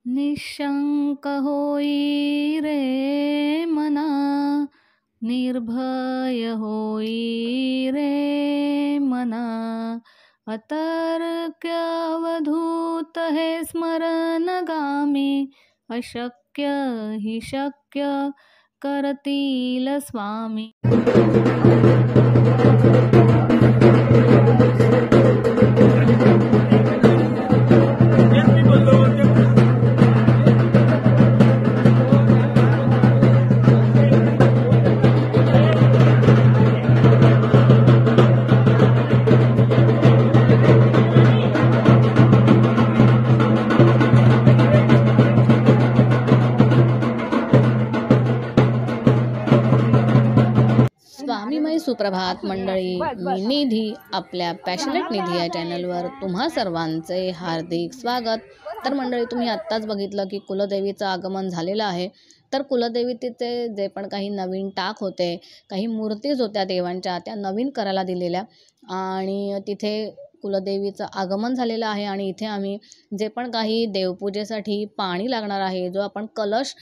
निशंक होई रे मना, निर्भय होई रे मना. अतर्क्यवधूत हे स्मरणगामी, अशक्य हि शक्य करतील स्वामी. स्वामीमय सुप्रभात मंडळी. मी निधी, आपल्या पॅशनेट निधी या चॅनलवर तुम्हा सर्वांचे हार्दिक स्वागत. तर मंडळी, तुम्ही आत्ताच बघितलं की कुलदेवीचं आगमन झालेलं आहे. तर कुलदेवीचे जे पण काही नवीन टाक होते, काही मूर्तीज होत्या देवांच्या, त्या नवीन करायला दिलेल्या आणि तिथे कुलदेवीचं आगमन झालेलं आहे. आणि इथे आम्ही जे पण काही देवपूजेसाठी पाणी लागणार आहे, जो आपण कलश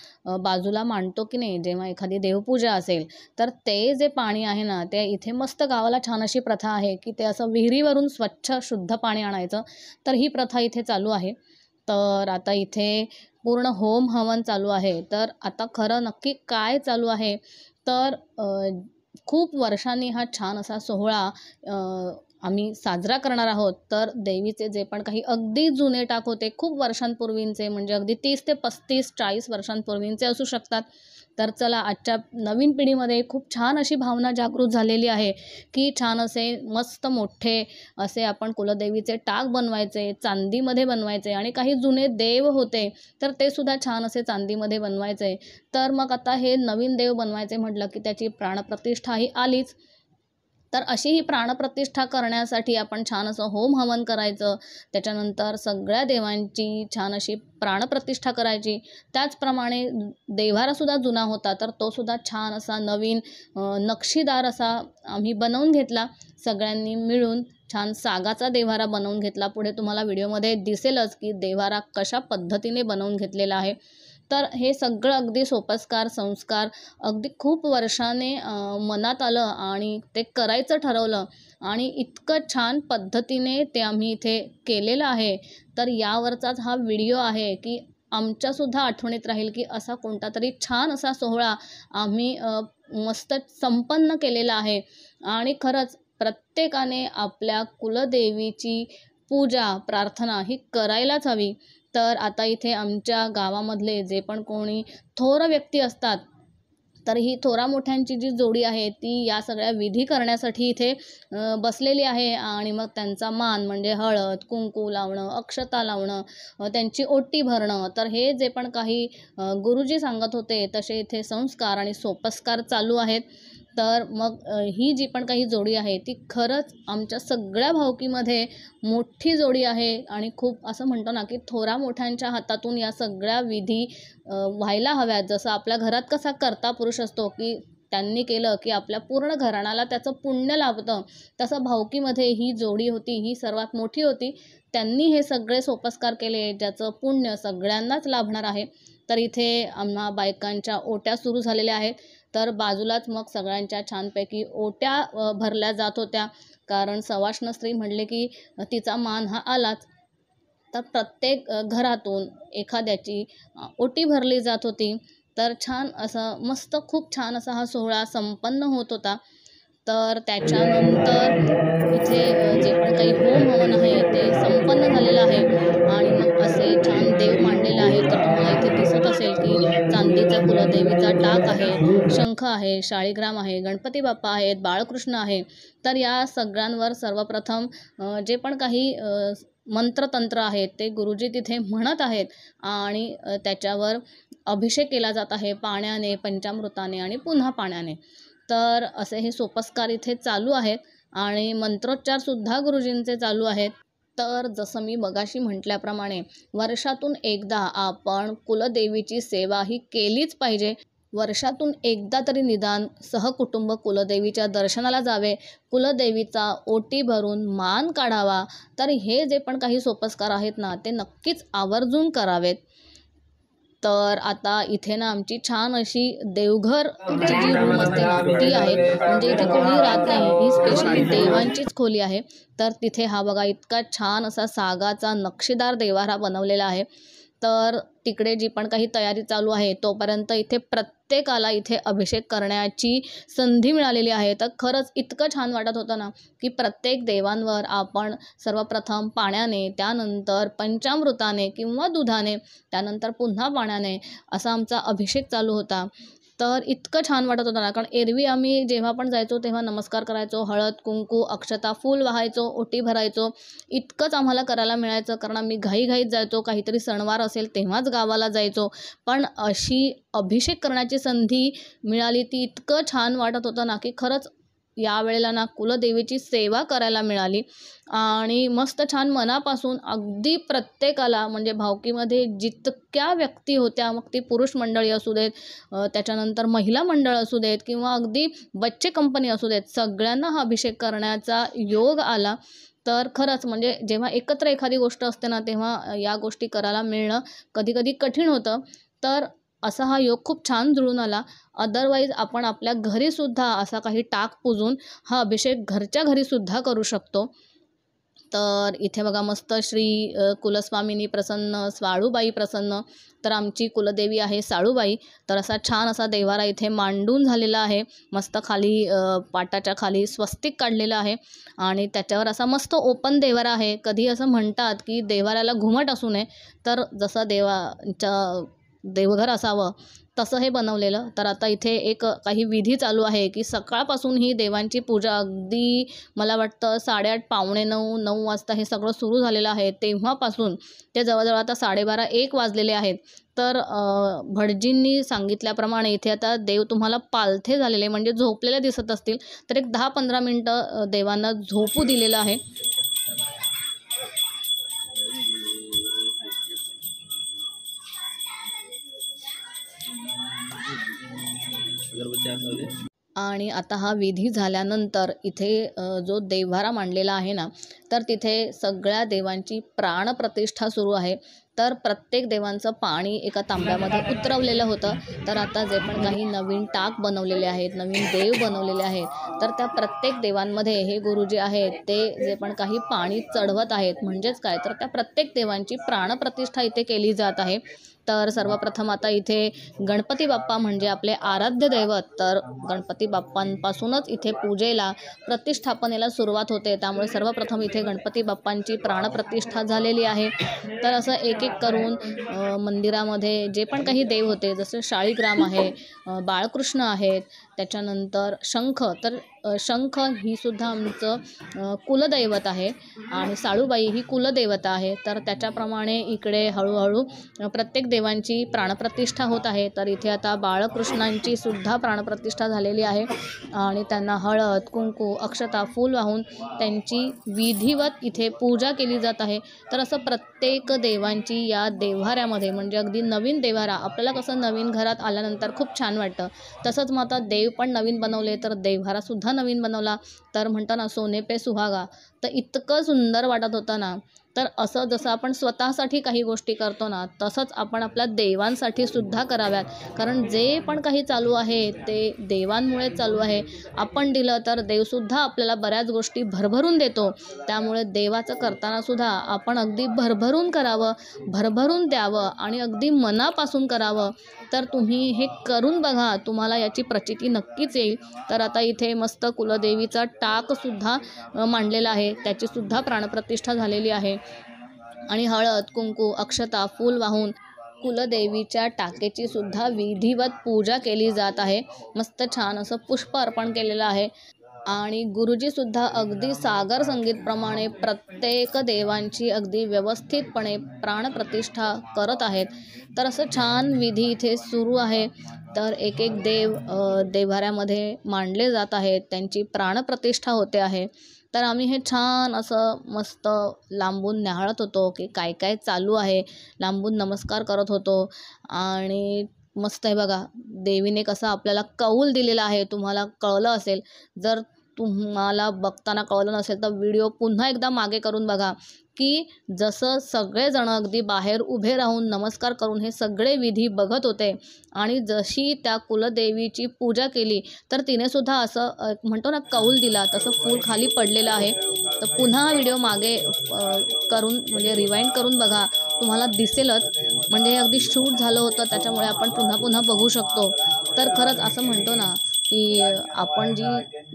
बाजूला मांडतो की नाही जेव्हा एखादी देवपूजा असेल, तर ते जे पाणी आहे ना, ते इथे मस्त गावाला छान अशी प्रथा आहे की ते असं विहिरीवरून स्वच्छ शुद्ध पाणी आणायचं. तर ही प्रथा इथे चालू आहे. तर आता इथे पूर्ण होम हवन चालू आहे. तर आता खरं नक्की काय चालू आहे, तर खूप वर्षांनी हा छान असा सोहळा आम्ही साजरा करणार आहोत. तर देवीचे जे पण काही अगदी जुने टाक होते, खूप वर्षांपूर्वींचे, म्हणजे अगदी 30 ते 35-40 वर्षांपूर्वींचे असू शकतात. तर चला, आजच्या नवीन पिढीमध्ये खूप छान अशी भावना जागृत झालेली आहे की छान असे मस्त मोठे असे आपण कुलदेवीचे टाक बनवायचे, चांदीमध्ये बनवायचे. आणि काही जुने देव होते, तर ते सुद्धा छान असे चांदीमध्ये बनवायचे. तर मग आता हे नवीन देव बनवायचे म्हटलं की त्याची प्राणप्रतिष्ठा ही आलीच. तर अशी ही प्राणप्रतिष्ठा करण्यासाठी आपण छान असं होम हवन करायचं. त्याच्यानंतर सगळ्या देवांची छान अशी प्राणप्रतिष्ठा करायची. त्याचप्रमाणे देव्हारासुद्धा जुना होता, तर तो सुद्धा छान असा नवीन नक्षीदार असा आम्ही बनवून घेतला. सगळ्यांनी मिळून छान सागाचा देव्हारा बनवून घेतला. पुढे तुम्हाला व्हिडिओमध्ये दिसेलच की देव्हारा कशा पद्धतीने बनवून घेतलेला आहे. तर हे सगळं अगदी सोपस्कार संस्कार अगदी खूप वर्षाने मनात आलं आणि ते करायचं ठरवलं आणि इतकं छान पद्धतीने ते आम्ही इथे केलेलं आहे. तर यावरचाच हा व्हिडिओ आहे की आमच्यासुद्धा आठवणीत राहील की असा कोणता तरी छान असा सोहळा आम्ही मस्त संपन्न केलेला आहे. आणि खरंच प्रत्येकाने आपल्या कुलदेवीची पूजा प्रार्थना ही करायलाच हवी. तर आता इथे आमच्या गावामधले जे पण कोणी थोर व्यक्ती असतात, तर ही थोरा मोठ्यांची जी जोडी आहे ती या सगळ्या विधी करण्यासाठी इथे बसलेली आहे. आणि मग त्यांचा मान म्हणजे हळद कुंकू लावणं, अक्षता लावणं, त्यांची ओटी भरणं, तर हे जे पण काही गुरुजी सांगत होते तसे इथे संस्कार आणि सोपस्कार चालू आहेत. तर मग ही जी पण काही जोडी आहे ती खरंच आमच्या सगळ्या भावकीमध्ये मोठी जोडी आहे. आणि खूप असं म्हणतो ना की थोरा मोठ्यांच्या हातातून या सगळ्या विधी व्हायला हव्यात. जसं आपल्या घरात कसा कर्ता पुरुष असतो की त्यांनी केलं की आपल्या पूर्ण घराण्याला त्याचं पुण्य लाभतं, तसं भावकीमध्ये ही जोडी होती, ही सर्वात मोठी होती. त्यांनी हे सगळे सोपस्कार केले ज्याचं पुण्य सगळ्यांनाच लाभणार आहे. तर इथे आम्हा बायकांच्या ओट्या सुरू झालेल्या आहेत. तर बाजूलाच मग सगळ्यांच्या छानपैकी ओट्या भरल्या जात होत्या, कारण सवाष्ण स्त्री म्हणले की तिचा मान हा आलाच. तर प्रत्येक घरातून एखाद्याची ओटी भरली जात होती. तर छान असं मस्त खूप छान असा हा सोहळा संपन्न होत होता. तर त्याच्यानंतर इथे जे पण काही होम हवन आहे ते संपन्न झालेलं आहे. आणि मग असे छान देव मांडलेले आहेत. तर तुम्हाला इथे दिसत असेल की चांदीचा कुलदेवीचा टाक आहे, शंख आहे, शाळीग्राम आहे, गणपती बाप्पा आहेत, बाळकृष्ण आहे. तर या सगळ्यांवर सर्वप्रथम जे पण काही मंत्रतंत्र आहेत ते गुरुजी तिथे म्हणत आहेत. आणि त्याच्यावर अभिषेक केला जात आहे पाण्याने, पंचामृताने आणि पुन्हा पाण्याने. तर असे हे सोपस्कार इथे चालू आहेत आणि मंत्रोच्चारसुद्धा गुरुजींचे चालू आहेत. तर जसं मी मगाशी म्हटल्याप्रमाणे वर्षातून एकदा आपण कुलदेवीची सेवा ही केलीच पाहिजे. वर्षातून एकदा तरी निदान सहकुटुंब कुलदेवीच्या दर्शनाला जावे, कुलदेवीचा ओटी भरून मान काढावा. तर हे जे पण काही सोपस्कार आहेत ना, ते नक्कीच आवर्जून करावेत. तर आता इथे ना आमची छान अशी देवघरची जी रूम असते ना ती आहे, म्हणजे इथे कोणी राहत नाही, ही स्पेशली देवांचीच खोली आहे. तर तिथे हा बघा इतका छान असा सागाचा नक्षीदार देव्हारा बनवलेला आहे. तर तिकडे जी पण काही तयारी चालू आहे तोपर्यंत इथे प्रत्येकाला इथे अभिषेक करण्याची संधी मिळालेली आहे. तर खरंच इतकं छान वाटत होतं ना, की प्रत्येक देवांवर आपण सर्वप्रथम पाण्याने, त्यानंतर पंचामृताने किंवा दुधाने, त्यानंतर पुन्हा पाण्याने असा आमचा अभिषेक चालू होता. तर इतकं छान वाटत होतं ना, कारण एरवी आम्ही जेव्हा पण जायचो तेव्हा नमस्कार करायचो, हळद, कुंकू, अक्षता, फूल वाहायचो, ओटी भरायचो. इतकंच आम्हाला करायला मिळायचं, कारण आम्ही घाईघाईत जायचो. काहीतरी सणवार असेल तेव्हाच गावाला जायचो. पण अशी अभिषेक करण्याची संधी मिळाली ती इतकं छान वाटत होतं ना, की खरंच यावेळेला ना कुलदेवीची सेवा करायला मिळाली आणि मस्त छान मनापासून अगदी प्रत्येकाला, म्हणजे भावकीमध्ये जितक्या व्यक्ती होत्या, मग ती पुरुष मंडळी असू देत, त्याच्यानंतर महिला मंडळ असू देत किंवा अगदी बच्चे कंपनी असू देत, सगळ्यांना हा अभिषेक करण्याचा योग आला. तर खरंच म्हणजे जेव्हा एकत्र एखादी गोष्ट असते ना, तेव्हा या गोष्टी करायला मिळणं कधी-कधी कठीण होतं. तर असा हा योग खूप छान जुळून आला. अदरवाईज आपण आपल्या घरीसुद्धा असा काही टाक पुजून हा अभिषेक घरच्या घरीसुद्धा करू शकतो. तर इथे बघा मस्त श्री कुलस्वामिनी प्रसन्न, स्वाळूबाई प्रसन्न. तर आमची कुलदेवी आहे साळूबाई. तर असा छान असा देव्हारा इथे मांडून झालेला आहे. मस्त खाली पाटाच्या खाली स्वस्तिक काढलेलं आहे आणि त्याच्यावर असा मस्त ओपन देव्हारा आहे. कधी असं म्हणतात की देव्हाऱ्याला घुमट असू नये, तर जसं देवघर असावं तसं हे बनवलेलं. तर आता इथे एक काही विधी चालू आहे की सकाळपासून ही देवांची पूजा अगदी मला वाटतं 8:30 पावणे 9 9 वाजता हे सगळं सुरू झालेलं आहे. तेव्हापासून ते जवळजवळ आता 12:30-1 वाजलेले आहेत. तर भटजींनी सांगितल्याप्रमाणे इथे आता देव तुम्हाला पालथे झालेले म्हणजे झोपलेले दिसत असतील, तर एक 10-15 मिनटं देवांना झोपू दिलेलं आहे. आणि आता हा विधी झाल्यानंतर इथे जो देव्हारा मांडलेला आहे ना, तर तिथे सगळ्या देवांची प्राणप्रतिष्ठा सुरू आहे. तर प्रत्येक देवांचं पाणी एका तांब्यामध्ये उतरवलेलं होतं. तर आता जे पण काही नवीन टाक बनवलेले आहेत, नवीन देव बनवलेले आहेत, तर त्या प्रत्येक देवांमध्ये हे गुरुजी आहेत ते जे पण काही पाणी चढवत आहेत. म्हणजेच काय, तर त्या प्रत्येक देवांची प्राणप्रतिष्ठा इथे केली जात आहे. तर सर्वप्रथम आता इथे गणपती बाप्पा म्हणजे आपले आराध्य दैवत, तर गणपती बाप्पांपासूनच इथे पूजेला, प्रतिष्ठापनेला सुरुवात होते. त्यामुळे सर्वप्रथम इथे गणपती बाप्पांची प्राणप्रतिष्ठा झालेली आहे. तर असं एक-एक करून मंदिरामध्ये जे पण काही देव होते, जसं शाळीग्राम आहे, बाळकृष्ण आहेत, त्याच्यानंतर शंख. तर शंख ही सुद्धा आमचं कुलदैवत आहे आणि साळूबाई ही कुलदेवता आहे. तर त्याच्याप्रमाणे इकडे हळूहळू प्रत्येक देवांची प्राणप्रतिष्ठा होत आहे. तर इथे आता बाळकृष्णांची सुद्धा प्राणप्रतिष्ठा झालेली आहे आणि त्यांना हळद, कुंकू, अक्षता, फूल वाहून त्यांची विधिवत इथे पूजा केली जात आहे. तर असं प्रत्येक देवांची या देव्हाऱ्यामध्ये, म्हणजे अगदी नवीन देव्हारा, आपल्याला कसं नवीन घरात आल्यानंतर खूप छान वाटतं, तसंच मग आता देव पण नवीन बनवले, तर देव्हारासुद्धा नवीन बनवला. तर म्हणतात ना सोने पे सुहागा, तर इतकं सुंदर वाटत होतं ना. तर असं जसं आपण स्वतःसाठी काही गोष्टी करतो ना, तसंच आपण आपल्या देवांसाठी सुद्धा कराव्यात. कारण जे पण काही चालू आहे ते देवांमुळेच चालू आहे. आपण दिलं तर देवसुद्धा आपल्याला बऱ्याच गोष्टी भरभरून देतो. त्यामुळे देवाचं करतानासुद्धा आपण अगदी भरभरून करावं, भरभरून द्यावं आणि अगदी मनापासून करावं. तर तुम्ही हे करून बघा, तुम्हाला याची प्रचिती नक्कीच येईल. तर आता इथे मस्त कुलदेवीचा टाकसुद्धा मांडलेला आहे, त्याचीसुद्धा प्राणप्रतिष्ठा झालेली आहे आणि हळद, कुंकू, अक्षता, फूल वाहून कुलदेवीच्या टाकेची सुद्धा विधिवत पूजा केली जात आहे. मस्त छान असं पुष्प अर्पण केलेलं आहे आणि गुरुजीसुद्धा अगदी सागर संगीतप्रमाणे प्रत्येक देवांची अगदी व्यवस्थितपणे प्राणप्रतिष्ठा करत आहेत. तर असं छान विधी इथे सुरू आहे. तर एक एक देव देव्हाऱ्यामध्ये मांडले जात आहेत, त्यांची प्राणप्रतिष्ठा होते आहे. तर आम्ही हे छान असं मस्त लांबून न्याहाळत होतो की काय काय चालू आहे, लांबून नमस्कार करत होतो आणि मस्त आहे बघा, देवीने कसं आपल्याला कौल दिलेला आहे. तुम्हाला कळलं असेल, जर तुम्हाला बघताना कळलं नसेल तर व्हिडिओ पुन्हा एकदा मागे करून बघा की जसं सगळेजण अगदी बाहेर उभे राहून नमस्कार करून हे सगळे विधी बघत होते आणि जशी त्या कुलदेवीची पूजा केली तर तिने सुद्धा असं म्हणतो ना कौल दिला तसं फूल खाली पडलेलं आहे। तर पुन्हा व्हिडिओ मागे करून म्हणजे रिवाइंड करून बघा, तुम्हाला दिसेलच। म्हणजे हे अगदी शूट झालं होतं त्याच्यामुळे आपण पुन्हा बघू शकतो। तर खरंच असं म्हणतो ना की आपण जी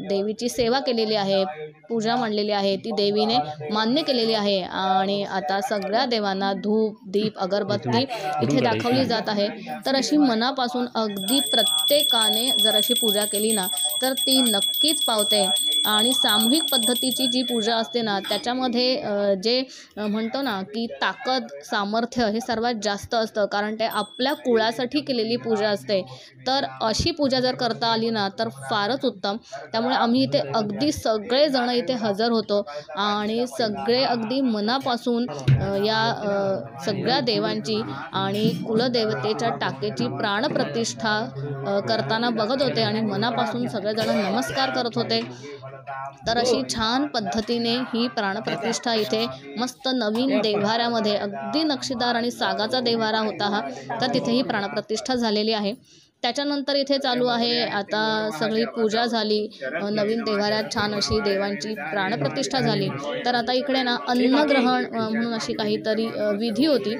देवीची सेवा केलेली आहे, पूजा मांडलेली आहे, ती देवीने मान्य केलेली आहे आणि आता सगळ्या देवांना धूप दीप अगरबत्ती इथे दाखवली जात आहे। तर अशी मनापासून अगदी प्रत्येकाने जर अशी पूजा केली ना तर ती नक्कीच पावते। आणि सामूहिक पद्धतीची जी पूजा असते ना त्याच्यामध्ये जे म्हणतो ना की ताकद सामर्थ्य हे सर्वात जास्त असतं, कारण ते आपल्या कुळासाठी केलेली पूजा असते। तर अशी पूजा जर करता आली ना तर फारच उत्तम। त्यामुळे आम्ही इथे अगदी सगळेजण इथे हजर होतो आणि सगळे अगदी मनापासून या सगळ्या देवांची आणि कुलदेवतेच्या टाकेची प्राणप्रतिष्ठा करताना बघत होते आणि मनापासून सगळेजण नमस्कार करत होते। तर अशी छान पद्धतीने ही प्राणप्रतिष्ठा इथे मस्त नवीन देव्हाऱ्यामध्ये अगदी नक्षीदार आणि सागाचा देव्हारा होता हा, तर तिथे ही प्राणप्रतिष्ठा झालेली आहे। त्याच्यानंतर इथे चालू आहे आता सगळी पूजा झाली, नवीन देव्हाऱ्यात छान अशी देवांची प्राणप्रतिष्ठा झाली। तर आता इकडे ना अन्नग्रहण म्हणून अशी काहीतरी विधी होती,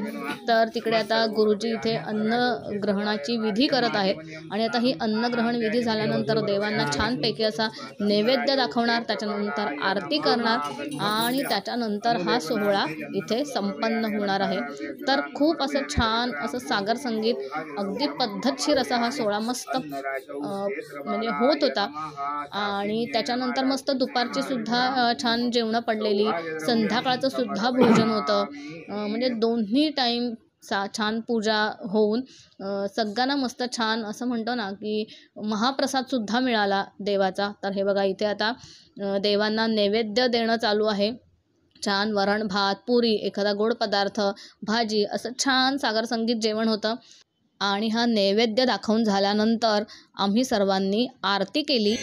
तर तिकडे आता गुरुजी इथे अन्नग्रहणाची विधी करत आहेत आणि आता ही अन्नग्रहण विधी झाल्यानंतर देवांना छानपैकी असा नैवेद्य दाखवणार, त्याच्यानंतर आरती करणार आणि त्याच्यानंतर हा सोहळा इथे संपन्न होणार आहे। तर खूप असं छान असं सागर संगीत अगदी पद्धतशीर असा हा सोहळा मस्त म्हणजे होत होता आणि त्याच्यानंतर मस्त दुपारची सुद्धा छान जेवणं पडलेली, संध्याकाळचं सुद्धा भोजन होतं। म्हणजे दोन्ही टाईम छान पूजा होऊन सगळ्यांना मस्त छान असं म्हणतो ना की महाप्रसाद सुद्धा मिळाला देवाचा। तर हे बघा इथे आता देवांना नैवेद्य देणं चालू आहे। छान वरण भात पुरी एखादा गोड पदार्थ भाजी असं छान सागर संगीत जेवण होतं आणि हा नैवेद्य दाखवून झाल्यानंतर आम्ही सर्वांनी आरती केली।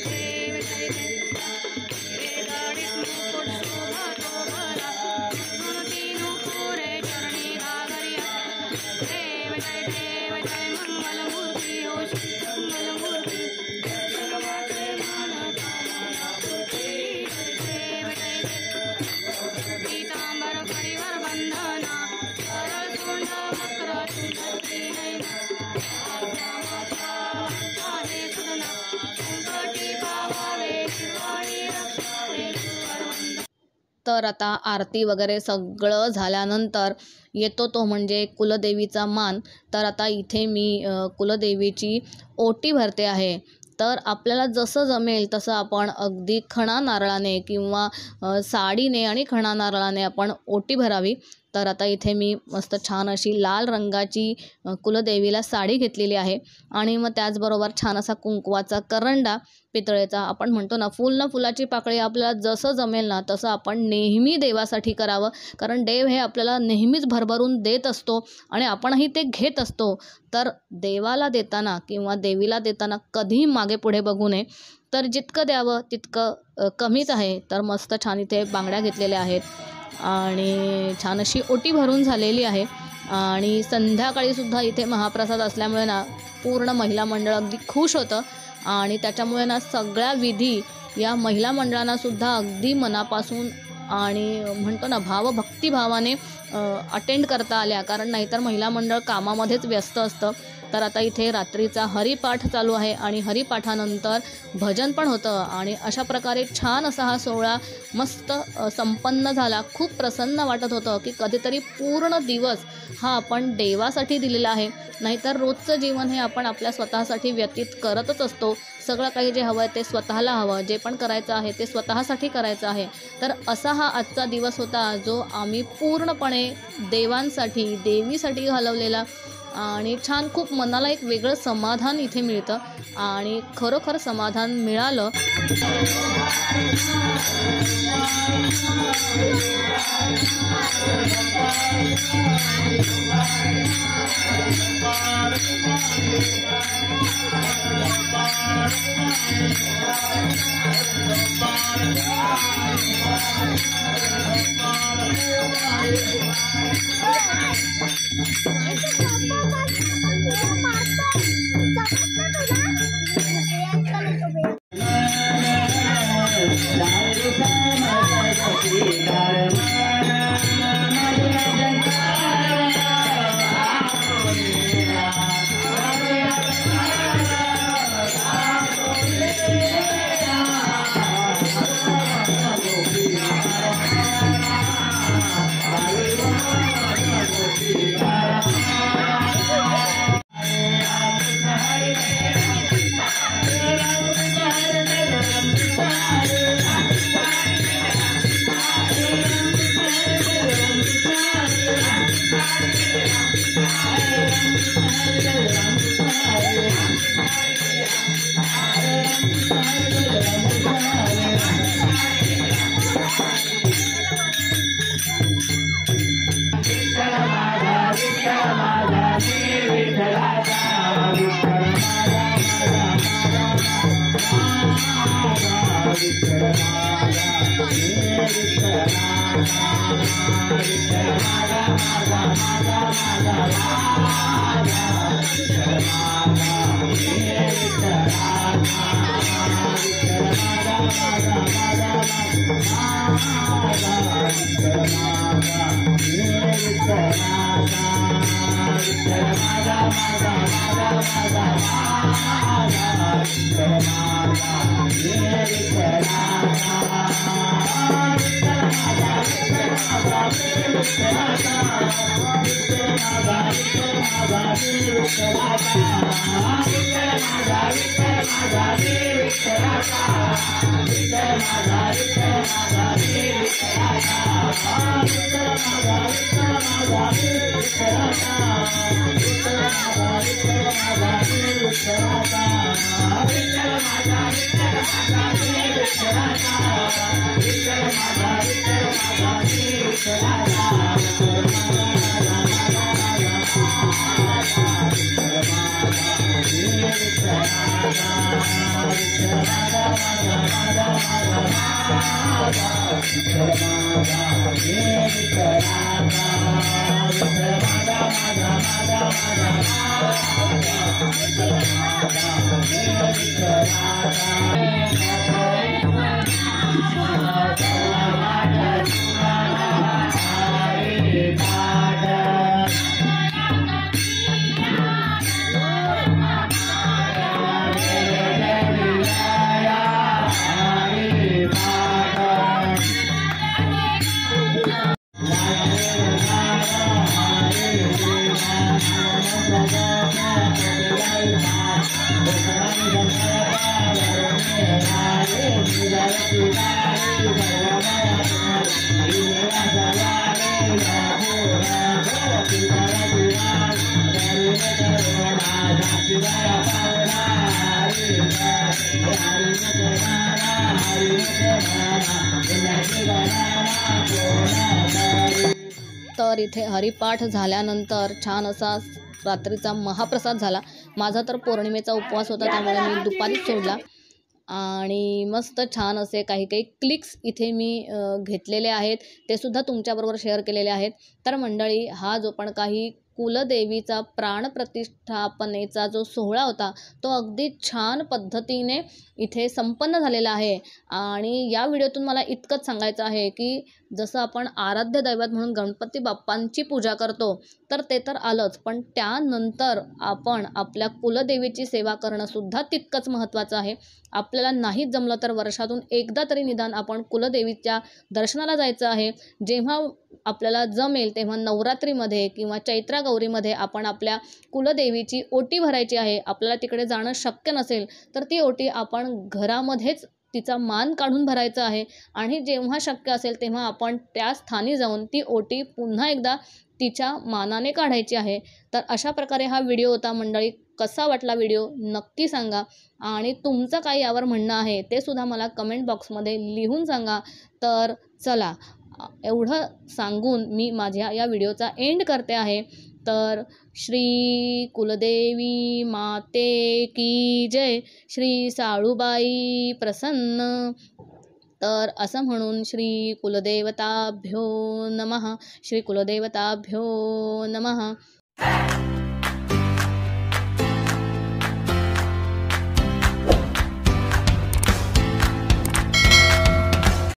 तर आता आरती वगैरे सगळं झाल्यानंतर येतो तो म्हणजे कुलदेवीचा मान। तर आता इथे मी कुलदेवीची ओटी भरते आहे। तर आपल्याला जसं जमेल तसं आपण अगदी खणा नारळाने किंवा साडीने आणि खणा नारळाने आपण ओटी भरावी। तर आता इथे मी मस्त छान अशी लाल रंगाची कुलदेवीला साडी घेतलेली आहे आणि मग त्याचबरोबर छान असा कुंकवाचा करंडा पितळेचा, आपण म्हणतो ना फूल ना फुलाची पाकळी, आपल्याला जसं जमेल ना तसं आपण नेहमी देवासाठी करावं, कारण देव हे आपल्याला नेहमीच भरभरून देत असतो आणि आपणही ते घेत असतो। तर देवाला देताना किंवा देवीला देताना कधीही मागे पुढे बघू नये। तर जितकं द्यावं तितकं कमीच आहे। तर मस्त छान इथे बांगड्या घेतलेल्या आहेत आणि छान अशी ओटी भरून झालेली आहे आणि संध्याकाळी सुद्धा इथे महाप्रसाद असल्यामुळे ना पूर्ण महिला मंडळ अगदी खुश होतं आणि त्याच्यामुळे ना सगळ्या विधी या महिला मंडळांना सुद्धा अगदी मनापासून आणि म्हणतो ना भक्तिभावाने अटेंड करता आल्या, कारण नाहीतर महिला मंडळ कामामध्येच व्यस्त असतं। तर आता इथे रात्रीचा हरिपाठ चालू आहे आणि हरिपाठानंतर भजन पण होतं आणि अशा प्रकारे छान असा हा सोहळा मस्त संपन्न झाला। खूप प्रसन्न वाटत होतं की कधीतरी पूर्ण दिवस हा आपण देवासाठी दिलेला आहे, नाहीतर रोजचं जीवन हे आपण आपल्या स्वतःसाठी व्यतीत करतच असतो। सगळं काही जे हवं आहे ते स्वतःला हवं, जे पण करायचं आहे ते स्वतःसाठी करायचं आहे। तर असा हा आजचा दिवस होता जो आम्ही पूर्णपणे देवांसाठी देवीसाठी घालवलेला आणि छान खूप मनाला एक वेगळं समाधान इथे मिळतं आणि खरोखर समाधान मिळालं। तर इथे हरिपाठ झाल्यानंतर छान असा रात्रीचा महाप्रसाद झाला. माझा तर पौर्णिमेचा उपवास होता, त्यामुळे मी दुपारीच सोडला. आणि मस्त छान असे काही काही क्लिक्स इथे मी घेतलेले आहेत, ते सुद्धा तुमच्याबरोबर शेअर केलेले आहेत. तर मंडळी, हा जो पण काही कुलदेवीचा प्राणप्रतिष्ठापनेचा जो सोहळा होता तो अगदी छान पद्धतीने इथे संपन्न झालेला आहे. आणि या व्हिडिओतून मला इतकंच सांगायचं आहे की जसं आपण आराध्य दैवत म्हणून गणपती बाप्पांची पूजा करतो तर ते तर आलंच, पण त्यानंतर आपण आपल्या कुलदेवीची सेवा करणं सुद्धा तितकंच महत्त्वाचं आहे. आपल्याला नाहीच जमलं तर वर्षातून एकदा तरी निदान आपण कुलदेवीच्या दर्शनाला जायचं आहे. जेव्हा आपल्याला जमेल तेव्हा नवरात्रीमध्ये किंवा चैत्र गौरीमध्ये आपण आपल्या कुलदेवीची ओटी भरायची आहे. आपल्याला तिकडे जाणं शक्य नसेल तर ती ओटी आपण घरामध्येच तिचा मान काढून भरायचा आहे. आणि जेव्हा शक्य असेल तेव्हा आपण त्या स्थानी जाऊन ती ओटी पुन्हा एकदा तिच्या मानाने काढायची आहे. तर अशा प्रकारे हा व्हिडिओ होता मंडळी. कसा वाटला व्हिडिओ नक्की सांगा, आणि तुमचं काय यावर म्हणणं आहे ते सुद्धा मला कमेंट बॉक्समध्ये लिहून सांगा. तर चला, एवढं सांगून मी माझ्या या व्हिडिओचा एंड करते आहे. तर श्री कुलदेवी माते की जय, श्री साळूबाई प्रसन्न. तर असं म्हणून श्री कुलदेवताभ्यो नमः, श्री कुलदेवताभ्यो नमः.